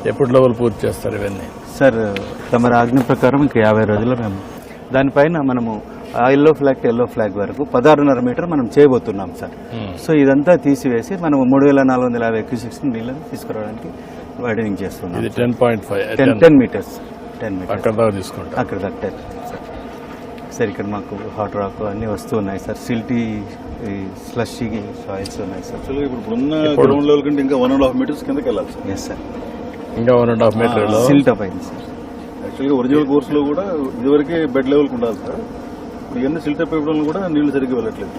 ఎప్పుడు లెవెల్ పూర్తి చేస్తారు ఇవన్నీ? సార్ తమ ఆజ్ఞ ప్రకారం ఇంకా 50 రోజుల్లో మేము దానిపైన మనము ఆ ఎల్లో ఫ్లాగ్ వరకు 16.5 మీటర్ మనం చేయబోతున్నాం సార్. సో ఇదంతా తీసివేసి మనం 3450 క్యూసెక్స్ నీళ్ళని తీసుకురావడానికి వైడనింగ్ చేస్తున్నాం. ఇది 10.5 10 మీటర్స్ అక్కడ దాకా తీసుకుంటాం. అక్కడ దాకా సార్ ఇక్కడ మాకు హాట్ రాక్ అన్నీ వస్తూ ఉన్నాయి సార్. సిల్టీ స్లషీ సాయిల్స్ ఉన్నాయి సార్. ఇప్పుడు ఉన్న గ్రౌండ్ లెవెల్ కంటే ఇంకా 1.5 మీటర్స్ కిందకి వెళ్ళాలి సార్. ఎస్ సార్, ఇంకా 1.5 మీటర్ సిల్ట్ అప్ అయింది సార్. యాక్చువల్గా ఒరిజినల్ కోర్స్ లో కూడా ఇదివరకే బెడ్ లెవెల్కి ఉండాలి సార్. ఇవన్నీ సిల్ట్ అప్ ఇవ్వడం కూడా నీళ్లు సరిగ్గా వెళ్ళట్లేదు.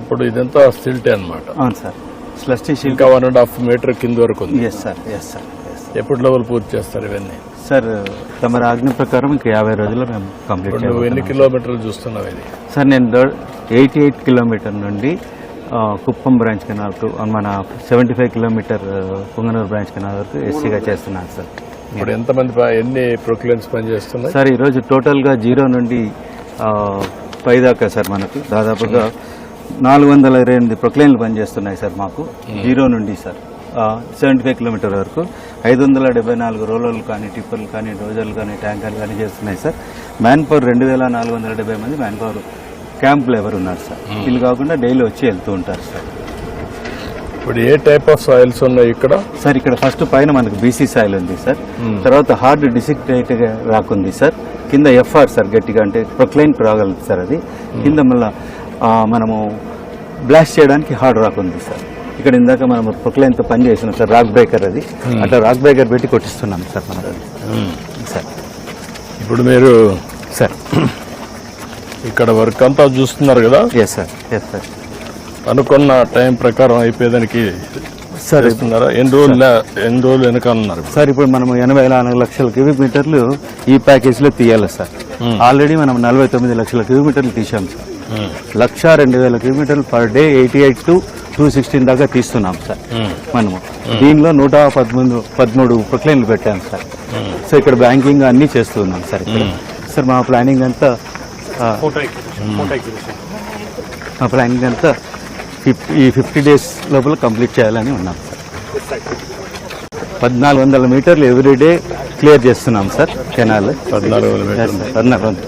ఇప్పుడు ఇదంతా సిల్టే అన్నమాట. అవును సార్, స్లషీ ఇంకా 1.5 మీటర్ కింద వరకు ఉంది. Yes sir, yes sir. ఎప్పుడు లెవెల్ పూర్తి చేస్తారు ఇవన్నీ? సార్ తమ ఆజ్ఞ ప్రకారం ఇంకా 50 రోజుల్లో మేము కంప్లీట్ చేస్తాం. నువ్వు ఎన్ని కిలోమీటర్లు చూస్తున్నావు ఇది? సార్ నేను 88 కిలోమీటర్ నుండి కుప్పం బ్రాంచ్ కెనాల్ మన 75 కిలోమీటర్ పుంగనూరు బ్రాంచ్ కెనాల్ వరకు ఎస్సీగా చేస్తున్నాను సార్. ఇప్పుడు ఎన్ని ప్రొక్లైన్స్ పనిచేస్తున్నాయి సార్? ఈరోజు టోటల్గా 0 నుండి పై దాకా సార్ మనకు దాదాపుగా 428 ప్రొక్లైన్లు పనిచేస్తున్నాయి సార్ మాకు. 0 నుండి సార్ 75 కిలోమీటర్ వరకు 574 రోలర్లు కానీ టిప్పర్లు కానీ డోజర్లు కానీ ట్యాంకర్లు కానీ చేస్తున్నాయి సార్. మ్యాన్ పవర్ 2470 మంది మ్యాన్ పవర్ క్యాంప్ లేబర్ ఉన్నారు సార్. వీళ్ళు కాకుండా డైలీ వచ్చి వెళ్తూ ఉంటారు సార్. ఇప్పుడు ఏ టైప్ ఆఫ్ సాయిల్స్ ఉన్నాయి ఇక్కడ? సార్ ఇక్కడ ఫస్ట్ పైన మనకు బీసీ సాయిల్ ఉంది సార్. తర్వాత హార్డ్ డిసిక్టేట్ రాక్ ఉంది సార్. కింద ఎఫ్ఆర్ సార్, గట్టిగా అంటే ప్రొక్లైన్ రాగలదు సార్. అది కింద మళ్ళీ మనము బ్లాస్ట్ చేయడానికి హార్డ్ రాక్ ఉంది సార్. ఇక్కడ ఇందాక మనం ప్రొక్లైన్తో పని చేసినాం సార్, రాక్ బ్రేకర్. అది అట్లా రాక్ బ్రేకర్ పెట్టి కొట్టిస్తున్నాం సార్ మనం సార్. ఇప్పుడు మీరు సార్ ఇక్కడ వర్క్ అంతా చూస్తున్నారు కదా? Yes sir, yes sir. అనుకున్న టైం ప్రకారం అయిపోయేదానికి సార్ ఇస్తున్నారా? ఎన్ని రోజులు వెనకాలన్నారు సార్? ఇప్పుడు మనం 84 లక్షల క్యూబిక్ మీటర్లు ఈ ప్యాకేజీలో తీయాలి సార్. ఆల్రెడీ మనం 49 లక్షల క్యూబిక్ మీటర్లు తీసాం సార్. 102,000 క్యూబిక్ మీటర్లు పర్ డే 88 to 216 దాకా తీస్తున్నాం సార్ మనము. దీనిలో 113 ప్రొక్లైన్లు పెట్టాం సార్. సో ఇక్కడ బ్యాంకింగ్ అన్నీ చేస్తూ ఉన్నాం సార్. ఇక్కడ సార్ మా ప్లానింగ్ అంతా ఈ 50 డేస్ లోపల కంప్లీట్ చేయాలని ఉన్నాం సార్. 1400 మీటర్లు ఎవ్రీడే క్లియర్ చేస్తున్నాం సార్ కెనాల్. 1400